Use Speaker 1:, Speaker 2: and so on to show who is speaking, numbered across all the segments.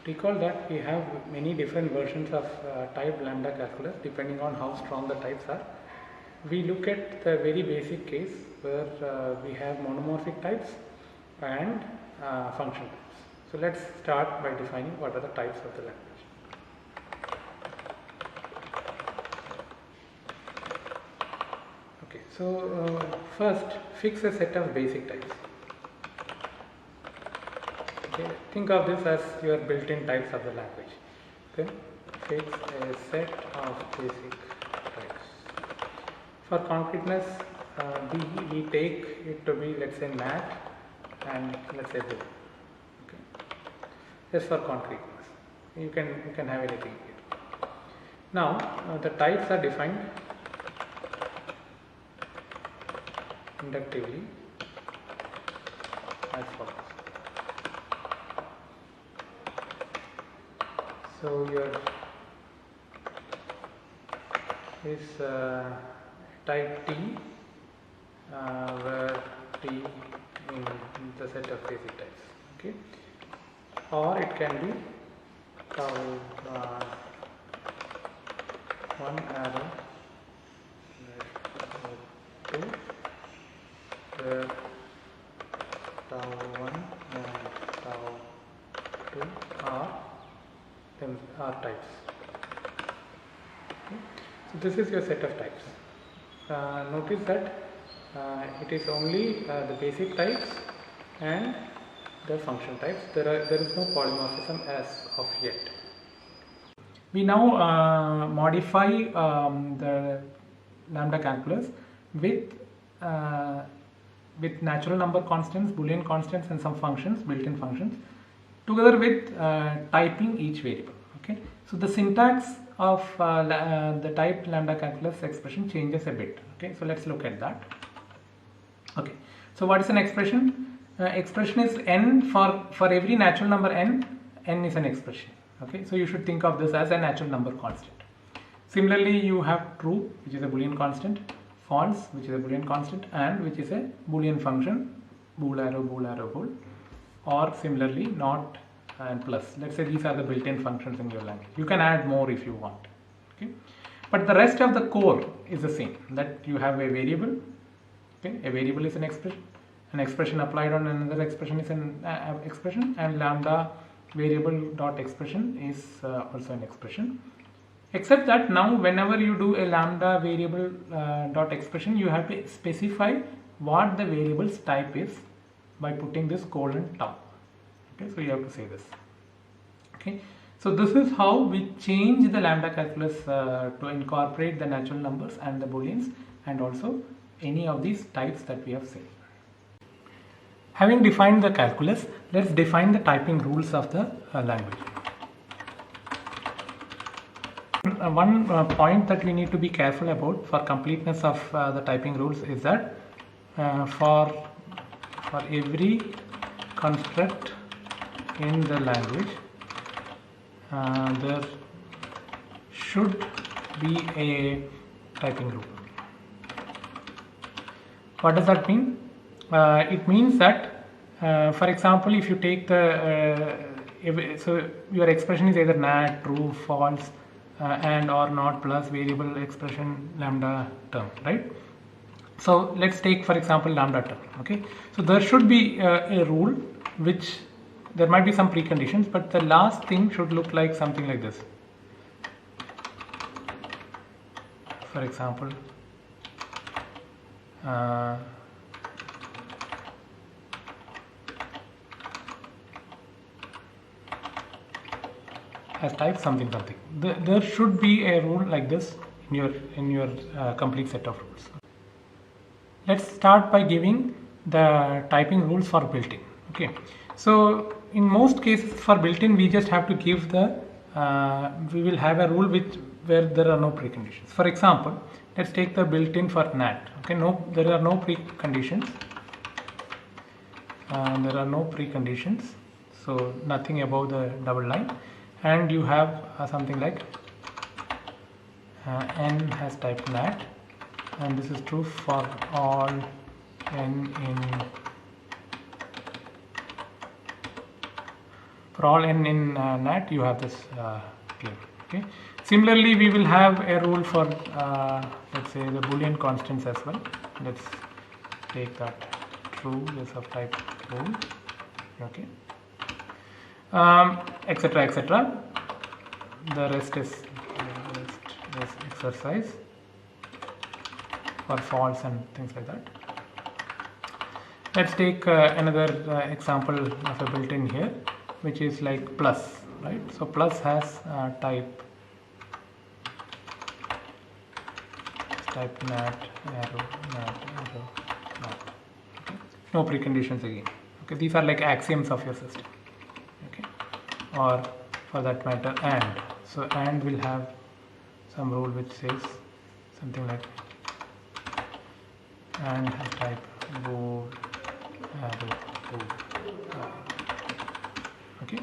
Speaker 1: Recall that we have many different versions of type lambda calculus depending on how strong the types are. We look at the very basic case where we have monomorphic types and function types. So let's start by defining what are the types of the language. Okay, so first fix a set of basic types. Okay, think of this as your built-in types of the language. Okay, fix a set of basic types. For concreteness, we take it to be, let's say, nat and let's say bool. Okay, just for concreteness. You can have anything here. Now the types are defined inductively as follows. So your is type T where T in the set of basic types, okay, or it can be tau 1 arrow 2 where tau 1 and tau 2 are types. Okay. So this is your set of types. Notice that it is only the basic types and the function types. There is no polymorphism as of yet. We now modify the lambda calculus with natural number constants, Boolean constants, and some functions, built-in functions, together with typing each variable. Okay, so the syntax of the type lambda calculus expression changes a bit. Okay, so let's look at that. Okay, so what is an expression? Expression is n for every natural number n is an expression. Okay, so you should think of this as a natural number constant. Similarly, you have true, which is a Boolean constant, false, which is a Boolean constant, and which is a Boolean function, bool arrow, bool, or similarly not and plus. Let's say these are the built-in functions in your language. You can add more if you want. Okay, but the rest of the core is the same. That you have a variable. Okay, a variable is an expression applied on another expression is an expression, and lambda variable dot expression is also an expression. Except that now whenever you do a lambda variable dot expression, you have to specify what the variable's type is by putting this colon tau. Okay, so you have to say this. Okay, so this is how we change the lambda calculus to incorporate the natural numbers and the booleans and also any of these types that we have seen. Having defined the calculus, let's define the typing rules of the language. One point that we need to be careful about for completeness of the typing rules is that for every construct in the language there should be a typing rule. What does that mean? It means that for example, if you take the so your expression is either nat, true, false, and or not plus variable expression lambda term, right? So let's take for example lambda term. Okay, so there should be a rule which there might be some preconditions, but the last thing should look like something like this. For example, as type something. There should be a rule like this in your complete set of rules. Let's start by giving the typing rules for built-in. Okay, so in most cases for built-in we just have to give the we will have a rule where there are no preconditions. For example, let's take the built-in for nat. Okay, there are no preconditions. There are no preconditions, so nothing above the double line, and you have something like n has type nat, and this is true for all n in For all n in NAT, you have this claim. Okay. Similarly, we will have a rule for let's say the Boolean constants as well. Let's take that true is of type true. Okay. Etc. etc. The rest is exercise for false and things like that. Let's take another example of a built-in here, which is like plus, right? So plus has type NAT, arrow, NAT, arrow, NAT. Okay. No preconditions again. Okay, these are like axioms of your system. Okay, or for that matter, AND. So AND will have some rule which says something like AND has type bool, arrow, bool. Okay,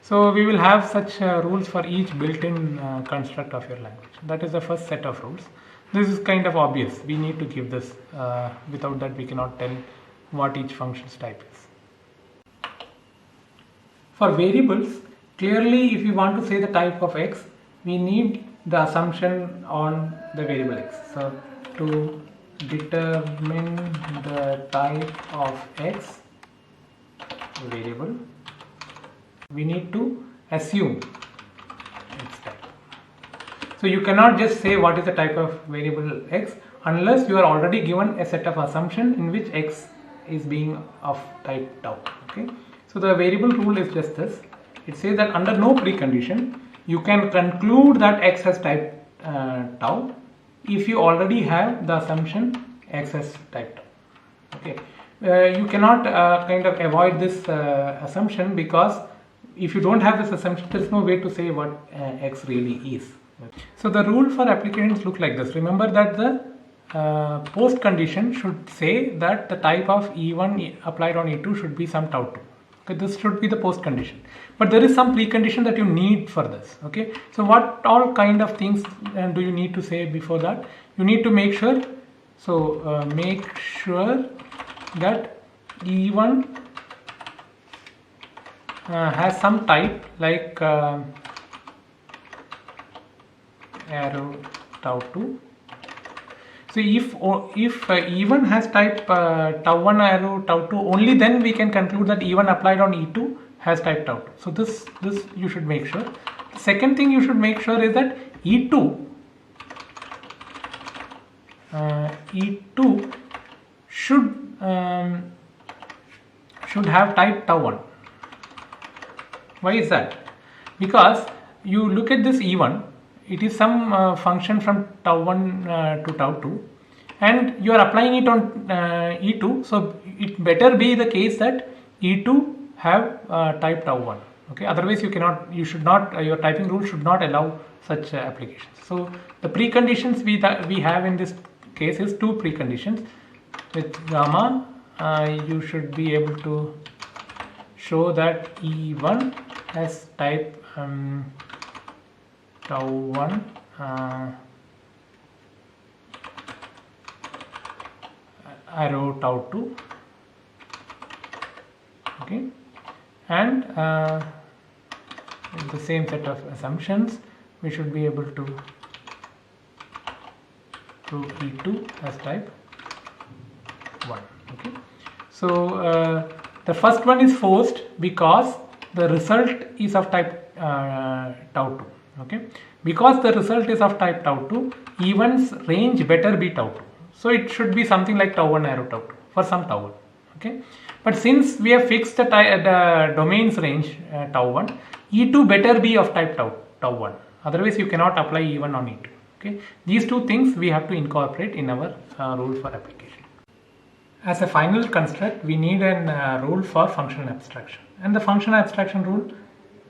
Speaker 1: so we will have such rules for each built-in construct of your language. That is the first set of rules. This is kind of obvious. We need to give this. Without that, we cannot tell what each function's type is. For variables, clearly, if we want to say the type of x, we need the assumption on the variable x. So to determine the type of x variable, we need to assume its type. So you cannot just say what is the type of variable x unless you are already given a set of assumption in which x is being of type tau. Okay. So the variable rule is just this. It says that under no precondition you can conclude that x has type tau if you already have the assumption x has type tau. Okay. You cannot kind of avoid this assumption, because if you don't have this assumption, there is no way to say what x really is. So the rule for applications look like this. Remember that the post condition should say that the type of E1 applied on E2 should be some tau 2. Okay, this should be the post condition. But there is some precondition that you need for this. Okay, so what all kind of things do you need to say before that? You need to make sure. So make sure that E1 has some type like arrow tau 2. So if E1 has type tau 1 arrow tau 2, only then we can conclude that E1 applied on E2 has type tau 2. So this you should make sure. The second thing you should make sure is that E2 should have type tau 1. Why is that? Because you look at this E1, it is some function from tau 1 to tau 2, and you are applying it on E2, so it better be the case that E2 have type tau 1. Okay, otherwise you should not, your typing rule should not allow such applications. So the preconditions we have in this case is two preconditions. With gamma, you should be able to show that E1 has type tau 1 arrow tau 2. Okay, and with the same set of assumptions, we should be able to prove E2 has type 1. Okay, so the first one is forced because the result is of type tau 2. Okay, because the result is of type tau 2, E1's range better be tau 2. So it should be something like tau 1 arrow tau 2 for some tau 1. Okay, but since we have fixed the domain's range tau 1, E2 better be of type tau 1. Otherwise you cannot apply E1 on E2. Okay, these two things we have to incorporate in our rule for application. As a final construct, we need a rule for functional abstraction, and the functional abstraction rule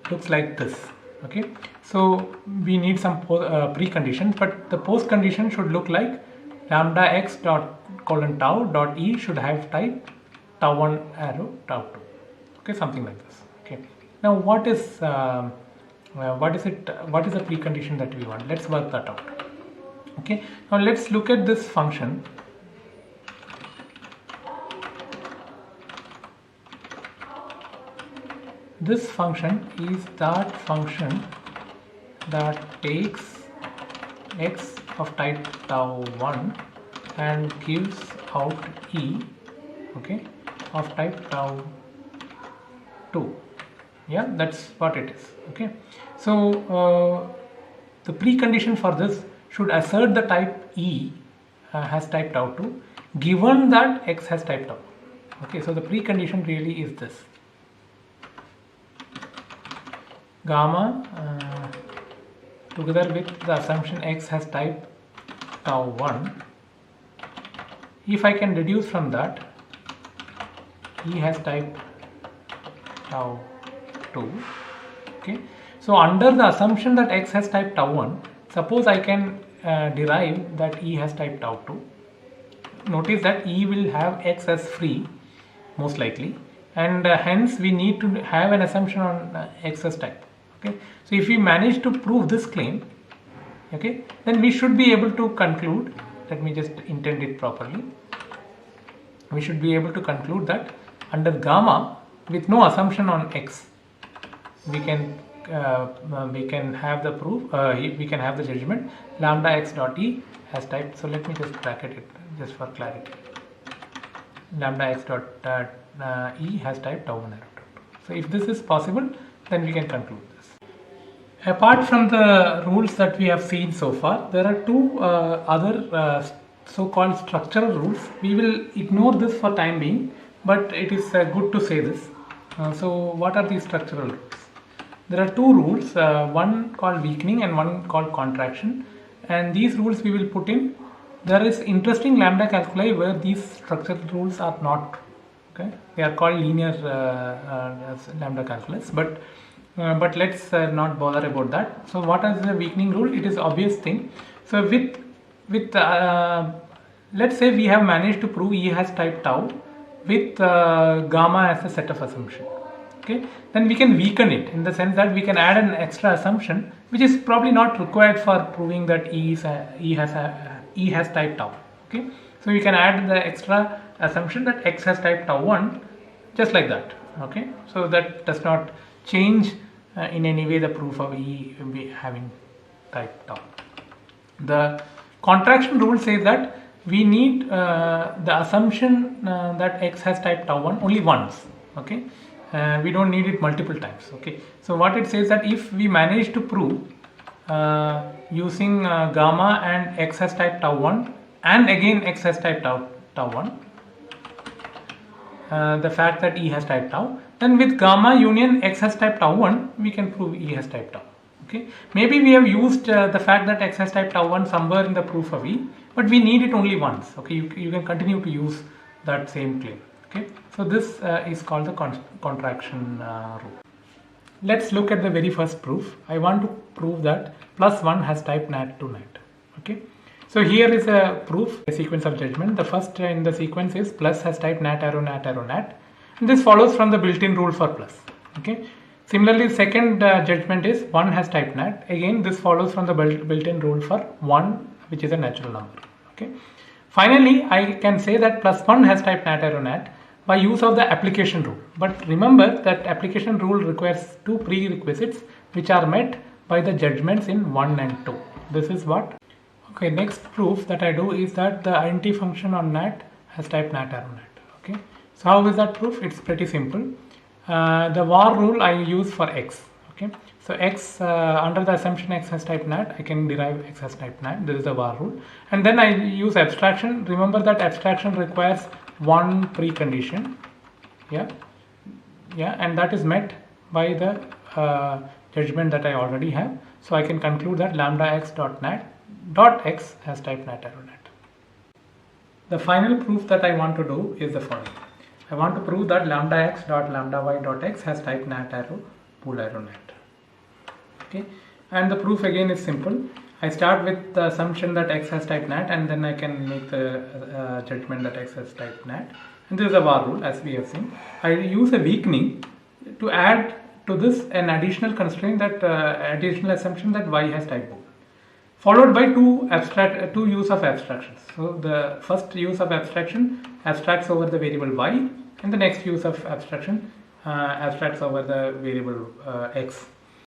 Speaker 1: looks like this. Okay, so we need some preconditions, but the post condition should look like lambda x dot colon tau dot e should have type tau 1 arrow tau 2. Okay, something like this. Okay, now what is the precondition that we want? Let's work that out. Okay, now let's look at this function. this function is that function that takes x of type tau 1 and gives out e, okay, of type tau 2. Yeah, that's what it is. Okay, so the precondition for this should assert the type e has type tau 2 given that x has type tau. Okay, so the precondition really is this: gamma together with the assumption x has type tau 1. If I can deduce from that e has type tau 2. Okay, so under the assumption that x has type tau 1, suppose I can derive that e has type tau 2. Notice that e will have x as free most likely, and hence we need to have an assumption on x as type. Okay, so if we manage to prove this claim, okay, then we should be able to conclude, let me just intend it properly, we should be able to conclude that under gamma with no assumption on x, we can have the proof, we can have the judgment lambda x dot e has type. So let me just bracket it just for clarity. Lambda x dot e has type tau 1 arrow tau 2. So if this is possible, then we can conclude this. Apart from the rules that we have seen so far, there are two other so-called structural rules. We will ignore this for time being, but it is good to say this. So what are these structural rules? There are two rules, one called weakening and one called contraction, and these rules we will put in. There is interesting lambda calculi where these structural rules are not, okay, they are called linear lambda calculus, but let's not bother about that. So what is the weakening rule? It is obvious thing. So with let's say we have managed to prove e has type tau with gamma as a set of assumption. Okay, then we can weaken it in the sense that we can add an extra assumption which is probably not required for proving that e has type tau. Okay, so we can add the extra assumption that x has type tau 1 just like that. Okay, so that does not change in any way the proof of e having type tau. The contraction rule says that we need the assumption that x has type tau 1 only once. Okay, we don't need it multiple times. Okay, so what it says that if we manage to prove using gamma and x has type tau 1 and again x has type tau 1, the fact that e has type tau, then with gamma union x has type tau 1 we can prove e has type tau. Okay, maybe we have used the fact that x has type tau 1 somewhere in the proof of e, but we need it only once. Okay, you can continue to use that same claim. Okay, so this is called the contraction rule. Let's look at the very first proof. I want to prove that plus 1 has type nat to nat. Okay, so here is a proof, a sequence of judgment. The first in the sequence is plus has type nat arrow nat arrow nat. And this follows from the built-in rule for plus. Okay, similarly second judgment is 1 has type nat. Again this follows from the built-in rule for 1, which is a natural number. Okay, finally I can say that plus 1 has type nat arrow nat by use of the application rule. But remember that application rule requires two prerequisites which are met by the judgments in 1 and 2. This is what? Okay, next proof that I do is that the identity function on nat has type nat arrow nat. Okay, so how is that proof? It's pretty simple. The var rule I use for x. Okay, so x under the assumption x has type nat, I can derive x has type nat. This is the var rule, and then I use abstraction. Remember that abstraction requires one precondition, yeah, and that is met by the judgment that I already have. So I can conclude that lambda x dot nat dot x has type nat arrow nat. The final proof that I want to do is the following. I want to prove that lambda x dot lambda y dot x has type nat arrow bool arrow nat. Okay, and the proof again is simple. I start with the assumption that x has type nat, and then I can make the judgment that x has type nat. And this is a var rule, as we have seen. I use a weakening to add to this an additional constraint, that additional assumption that y has type bool, followed by two use of abstractions. So the first use of abstraction abstracts over the variable y, and the next use of abstraction abstracts over the variable x.